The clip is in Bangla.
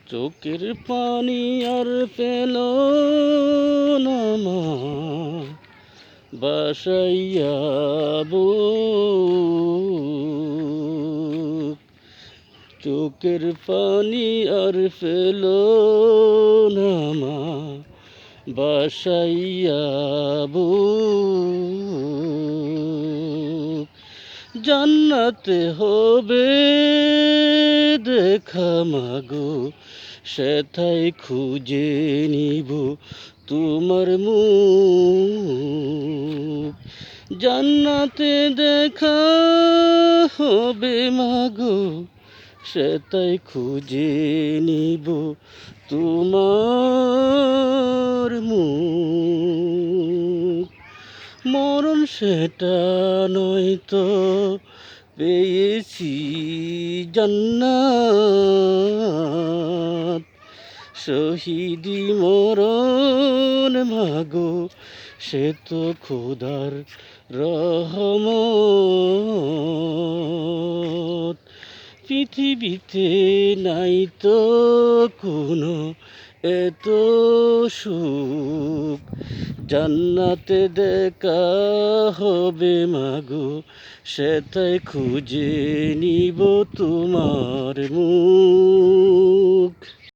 চোখের পানি আর পেল না মা বাসাইয়া বুক। চোখের পানি আর পেল না মা বাসাইয়া বুক। জান্নাতে হবে দেখা মাগো, সেথায় খুঁজে নিব তোমার মুখ। জান্নাতে দেখা হবে মাগো, সেথায় খুঁজে নিব তোমার মুখ। মরণ সেটা নয়তো পেয়েছি জান্নাত, শহীদি মরণ মাগো সে তো খোদার রহমত। পৃথিবীতে নাই তো কোনো এত সুখ, জান্নাতে দেখা হবে মাগো, সেটাই খুঁজে নিব তোমার মুখ।